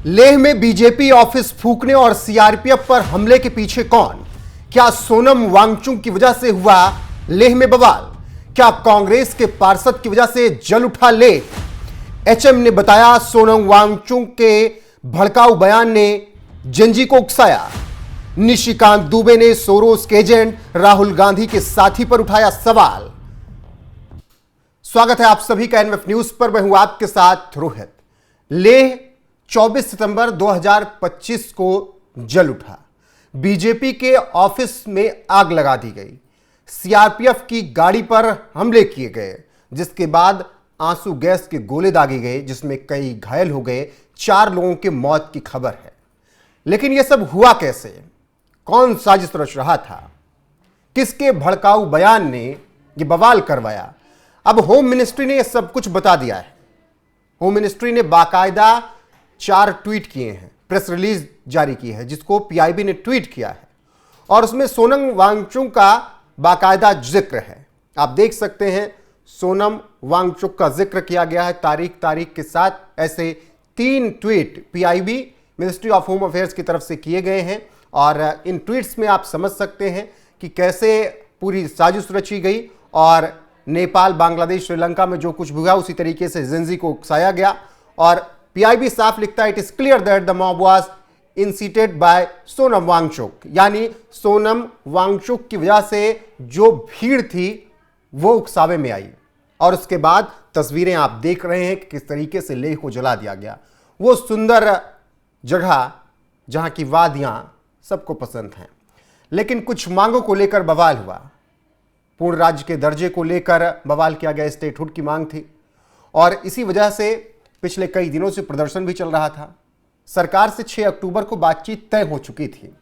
लेह में BJP office फूंकने और CRPF पर हमले के पीछे कौन? क्या सोनम वांगचुक की वजह से हुआ लेह में बवाल? क्या कांग्रेस के पार्षद की वजह से जल उठा लेह? एचएम ने बताया सोनम वांगचुक के भड़काऊ बयान ने जेंजी को उकसाया। निशिकांत दुबे ने सोरोस के एजेंट राहुल गांधी के साथी पर उठाया सवाल। स्वागत है आप सभी का एनएफ न्यूज पर। मैं हूं आपके साथ रोहित। लेह 24 सितंबर 2025 को जल उठा। बीजेपी के ऑफिस में आग लगा दी गई। सीआरपीएफ की गाड़ी पर हमले किए गए, जिसके बाद आंसू गैस के गोले दागे गए, जिसमें कई घायल हो गए। 4 लोगों की मौत की खबर है। लेकिन यह सब हुआ कैसे? कौन साजिश रच रहा था? किसके भड़काऊ बयान ने यह बवाल करवाया? अब होम मिनिस्ट्री ने यह सब कुछ बता दिया है। होम मिनिस्ट्री ने बाकायदा 4 ट्वीट किए हैं, प्रेस रिलीज जारी की है, जिसको पीआईबी ने ट्वीट किया है और उसमें सोनम वांगचुक का बाकायदा जिक्र है। आप देख सकते हैं, सोनम वांगचुक का जिक्र किया गया है तारीख के साथ। ऐसे 3 tweet PIB ministry of home affairs की तरफ से किए गए हैं और इन ट्वीट्स में आप समझ सकते हैं कि कैसे पूरी साजिश रची गई और नेपाल, बांग्लादेश, श्रीलंका में जो कुछ हुआ उसी तरीके से जेंजी को उकसाया गया। और पीआईबी साफ लिखता है, it is clear that the mob was incited by Sonam Wangchuk, यानी सोनम वांगचुक की वजह से जो भीड़ थी वो उकसावे में आई। और उसके बाद तस्वीरें आप देख रहे हैं कि किस तरीके से लेह को जला दिया गया। वो सुंदर जगह जहां की वादियां सबको पसंद हैं, लेकिन कुछ मांगों को लेकर बवाल हुआ। पूर्ण राज्य के दर्जे को लेकर बवाल किया गया, स्टेटहुड की मांग थी और इसी वजह से पिछले कई दिनों से प्रदर्शन भी चल रहा था। सरकार से 6 अक्टूबर को बातचीत तय हो चुकी थी।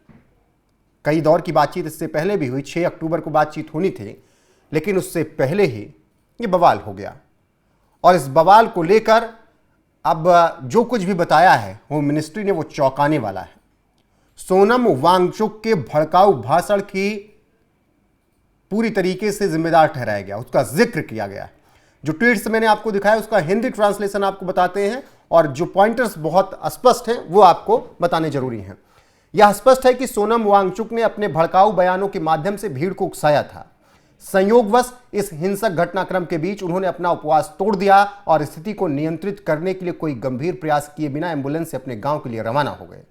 कई दौर की बातचीत इससे पहले भी हुई, 6 अक्टूबर को बातचीत होनी थी, लेकिन उससे पहले ही ये बवाल हो गया। और इस बवाल को लेकर अब जो कुछ भी बताया है होम मिनिस्ट्री ने, वो चौंकाने वाला है। सोनम वांगचुक के भड़काऊ भाषण की पूरी तरीके से जिम्मेदार ठहराया गया, उसका जिक्र किया गया। जो ट्वीट्स मैंने आपको दिखाया उसका हिंदी ट्रांसलेशन आपको बताते हैं और जो पॉइंटर्स बहुत स्पष्ट हैं वो आपको बताने जरूरी हैं। यह स्पष्ट है कि सोनम वांगचुक ने अपने भड़काऊ बयानों के माध्यम से भीड़ को उकसाया था। संयोगवश इस हिंसक घटनाक्रम के बीच उन्होंने अपना उपवास तोड़ दिया और स्थिति को नियंत्रित करने के लिए कोई गंभीर प्रयास किए बिना एम्बुलेंस से अपने गांव के लिए रवाना हो गए।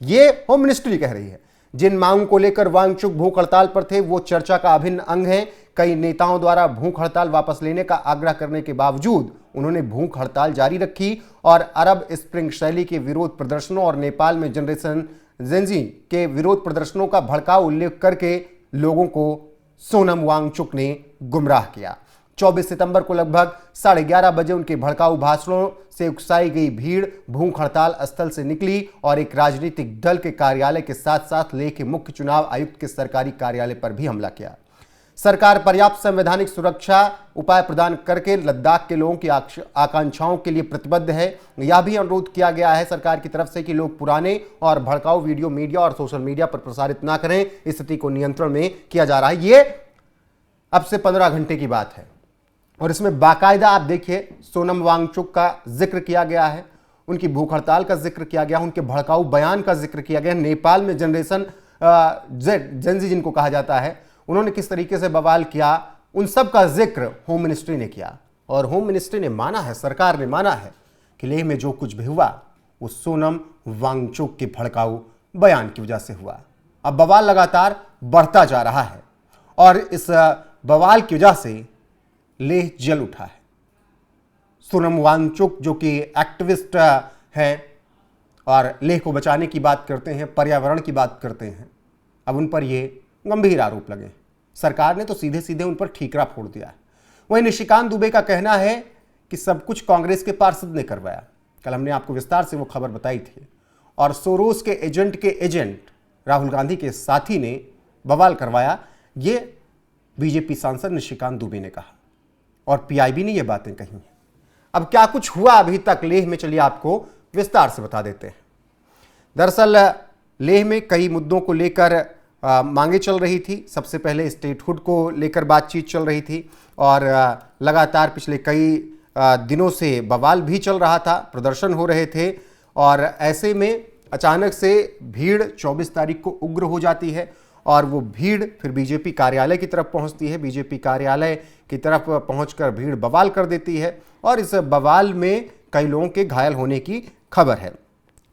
ये होम मिनिस्ट्री कह रही है। जिन मांगों को लेकर वांगचुक भूख हड़ताल पर थे वो चर्चा का अभिन्न अंग है। कई नेताओं द्वारा भूख हड़ताल वापस लेने का आग्रह करने के बावजूद उन्होंने भूख हड़ताल जारी रखी और अरब स्प्रिंग शैली के विरोध प्रदर्शनों और नेपाल में जनरेशन जेंजी के विरोध प्रदर्शनों का भड़काऊ उल्लेख करके लोगों को सोनम वांगचुक ने गुमराह किया। 24 सितंबर को लगभग 11:30 बजे उनके भड़काऊ भाषणों से उकसाई गई भीड़ भूख हड़ताल स्थल से निकली और एक राजनीतिक दल के कार्यालय के साथ साथ लेह के मुख्य चुनाव आयुक्त के सरकारी कार्यालय पर भी हमला किया। सरकार पर्याप्त संवैधानिक सुरक्षा उपाय प्रदान करके लद्दाख के लोगों की आकांक्षाओं के लिए प्रतिबद्ध है। यह भी अनुरोध किया गया है सरकार की तरफ से कि लोग पुराने और भड़काऊ वीडियो मीडिया और सोशल मीडिया पर प्रसारित ना करें। स्थिति को नियंत्रण में किया जा रहा है। ये अब से 15 घंटे की बात है और इसमें बाकायदा आप देखिए सोनम वांगचुक का जिक्र किया गया है, उनकी भूख हड़ताल का जिक्र किया गया, उनके भड़काऊ बयान का जिक्र किया गया। नेपाल में जनरेशन जेंजी जिनको कहा जाता है, उन्होंने किस तरीके से बवाल किया, उन सब का जिक्र होम मिनिस्ट्री ने किया। और होम मिनिस्ट्री ने माना है, सरकार ने माना है कि लेह में जो कुछ भी हुआ वो सोनम वांगचुक के भड़काऊ बयान की वजह से हुआ। अब बवाल लगातार बढ़ता जा रहा है और इस बवाल की वजह से लेह जल उठा है। सोनम वांगचुक जो कि एक्टिविस्ट है और लेह को बचाने की बात करते हैं, पर्यावरण की बात करते हैं, अब उन पर ये गंभीर आरोप लगे। सरकार ने तो सीधे सीधे उन पर ठीकरा फोड़ दिया है। वहीं निशिकांत दुबे का कहना है कि सब कुछ कांग्रेस के पार्षद ने करवाया। कल हमने आपको विस्तार से वो खबर बताई थी और सोरोस के एजेंट राहुल गांधी के साथी ने बवाल करवाया, ये बीजेपी सांसद निशिकांत दुबे ने कहा और पीआईबी ने ये बातें कही हैं। अब क्या कुछ हुआ अभी तक लेह में, चलिए आपको विस्तार से बता देते हैं। दरअसल लेह में कई मुद्दों को लेकर मांगे चल रही थी। सबसे पहले स्टेटहुड को लेकर बातचीत चल रही थी और लगातार पिछले कई दिनों से बवाल भी चल रहा था, प्रदर्शन हो रहे थे और ऐसे में अचानक से भीड़ 24 तारीख को उग्र हो जाती है और वो भीड़ फिर बीजेपी कार्यालय की तरफ पहुंचती है। बीजेपी कार्यालय की तरफ पहुंचकर भीड़ बवाल कर देती है और इस बवाल में कई लोगों के घायल होने की खबर है।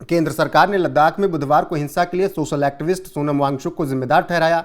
केंद्र सरकार ने लद्दाख में बुधवार को हिंसा के लिए सोशल एक्टिविस्ट सोनम वांगचुक को जिम्मेदार ठहराया।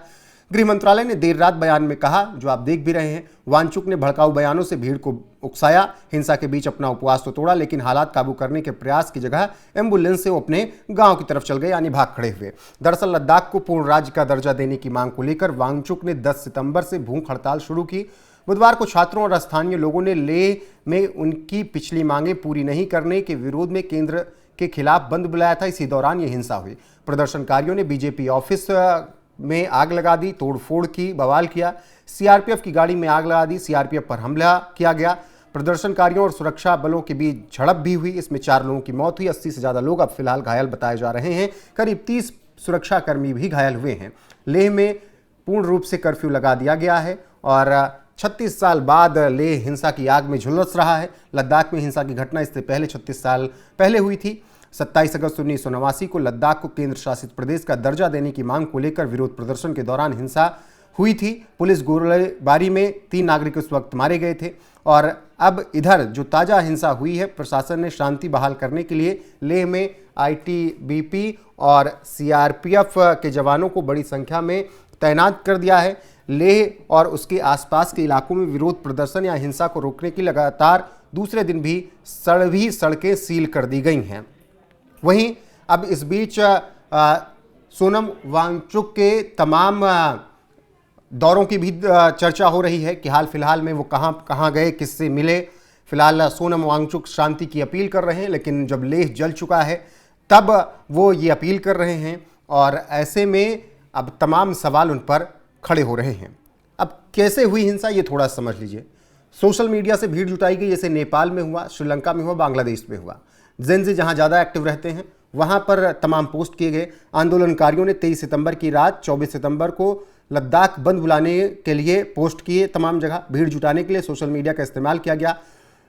गृह मंत्रालय ने देर रात बयान में कहा, जो आप देख भी रहे हैं, वांगचुक ने भड़काऊ बयानों से भीड़ को उकसाया, हिंसा के बीच अपना उपवास तो तोड़ा, लेकिन हालात काबू करने के प्रयास की जगह एम्बुलेंस से वो अपने गांव की तरफ चल गए, यानी भाग खड़े हुए। दरअसल लद्दाख को पूर्ण राज्य का दर्जा देने की मांग को लेकर वांगचुक ने 10 सितंबर से भूख हड़ताल शुरू की। बुधवार को छात्रों और स्थानीय लोगों ने लेह में उनकी पिछली मांगें पूरी नहीं करने के विरोध में केंद्र के खिलाफ बंद बुलाया था। इसी दौरान यह हिंसा हुई। प्रदर्शनकारियों ने बीजेपी ऑफिस में आग लगा दी, तोड़फोड़ की, बवाल किया। सीआरपीएफ की गाड़ी में आग लगा दी, सीआरपीएफ पर हमला किया गया। प्रदर्शनकारियों और सुरक्षा बलों के बीच झड़प भी हुई। इसमें 4 लोगों की मौत हुई। 80 से ज्यादा लोग अब फिलहाल घायल बताए जा रहे हैं। करीब 30 सुरक्षाकर्मी भी घायल हुए हैं। लेह में पूर्ण रूप से कर्फ्यू लगा दिया गया है और 36 साल बाद लेह हिंसा की आग में झुलस रहा है। लद्दाख में हिंसा की घटना इससे पहले 36 साल पहले हुई थी। 27 अगस्त 1989 को लद्दाख को केंद्र शासित प्रदेश का दर्जा देने की मांग को लेकर विरोध प्रदर्शन के दौरान हिंसा हुई थी। पुलिस गोलीबारी में 3 नागरिक उस वक्त मारे गए थे और अब इधर जो ताज़ा हिंसा हुई है, प्रशासन ने शांति बहाल करने के लिए लेह में आईटीबीपी और सीआरपीएफ के जवानों को बड़ी संख्या में तैनात कर दिया है। लेह और उसके आसपास के इलाकों में विरोध प्रदर्शन या हिंसा को रोकने की लगातार दूसरे दिन भी सभी सड़कें सील कर दी गई हैं। वहीं अब इस बीच सोनम वांगचुक के तमाम दौरों की भी चर्चा हो रही है कि हाल फिलहाल में वो कहाँ गए, किससे मिले। फिलहाल सोनम वांगचुक शांति की अपील कर रहे हैं, लेकिन जब लेह जल चुका है तब वो ये अपील कर रहे हैं और ऐसे में अब तमाम सवाल उन पर खड़े हो रहे हैं। अब कैसे हुई हिंसा, ये थोड़ा समझ लीजिए। सोशल मीडिया से भीड़ जुटाई गई, जैसे नेपाल में हुआ, श्रीलंका में हुआ, बांग्लादेश में हुआ। जेनजी जहां ज़्यादा एक्टिव रहते हैं वहां पर तमाम पोस्ट किए गए। आंदोलनकारियों ने 23 सितंबर की रात 24 सितंबर को लद्दाख बंद बुलाने के लिए पोस्ट किए। तमाम जगह भीड़ जुटाने के लिए सोशल मीडिया का इस्तेमाल किया गया।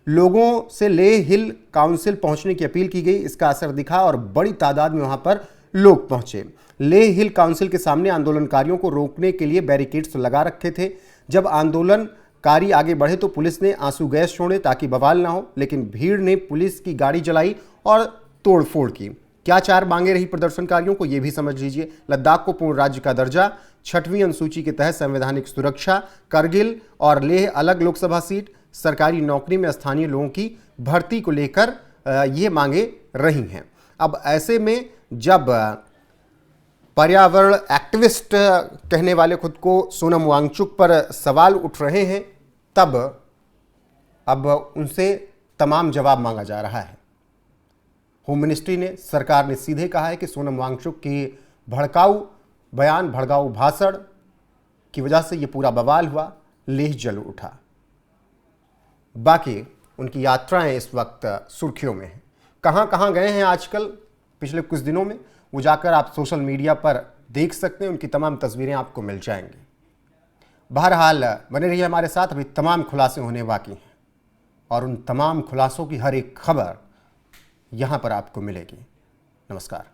लोगों से लेह हिल काउंसिल पहुंचने की अपील की गई। इसका असर दिखा और बड़ी तादाद में वहां पर लोग पहुंचे। लेह हिल काउंसिल के सामने आंदोलनकारियों को रोकने के लिए बैरिकेड्स लगा रखे थे। जब आंदोलनकारी आगे बढ़े तो पुलिस ने आंसू गैस छोड़े ताकि बवाल ना हो, लेकिन भीड़ ने पुलिस की गाड़ी जलाई और तोड़फोड़ की। क्या 4 मांगे रही प्रदर्शनकारियों को, यह भी समझ लीजिए। लद्दाख को पूर्ण राज्य का दर्जा, 6वीं अनुसूची के तहत संवैधानिक सुरक्षा, करगिल और लेह अलग लोकसभा सीट, सरकारी नौकरी में स्थानीय लोगों की भर्ती को लेकर ये मांगे रही हैं। अब ऐसे में जब पर्यावरण एक्टिविस्ट कहने वाले खुद को सोनम वांगचुक पर सवाल उठ रहे हैं, तब अब उनसे तमाम जवाब मांगा जा रहा है। होम मिनिस्ट्री ने, सरकार ने सीधे कहा है कि सोनम वांगचुक की भड़काऊ बयान, भड़काऊ भाषण की वजह से ये पूरा बवाल हुआ, लेह जल उठा। बाकी उनकी यात्राएं इस वक्त सुर्खियों में हैं। कहां कहां गए हैं आजकल पिछले कुछ दिनों में, वो जाकर आप सोशल मीडिया पर देख सकते हैं। उनकी तमाम तस्वीरें आपको मिल जाएंगी। बहरहाल बने रहिए हमारे साथ, अभी तमाम खुलासे होने बाकी हैं और उन तमाम खुलासों की हर एक खबर यहां पर आपको मिलेगी। नमस्कार।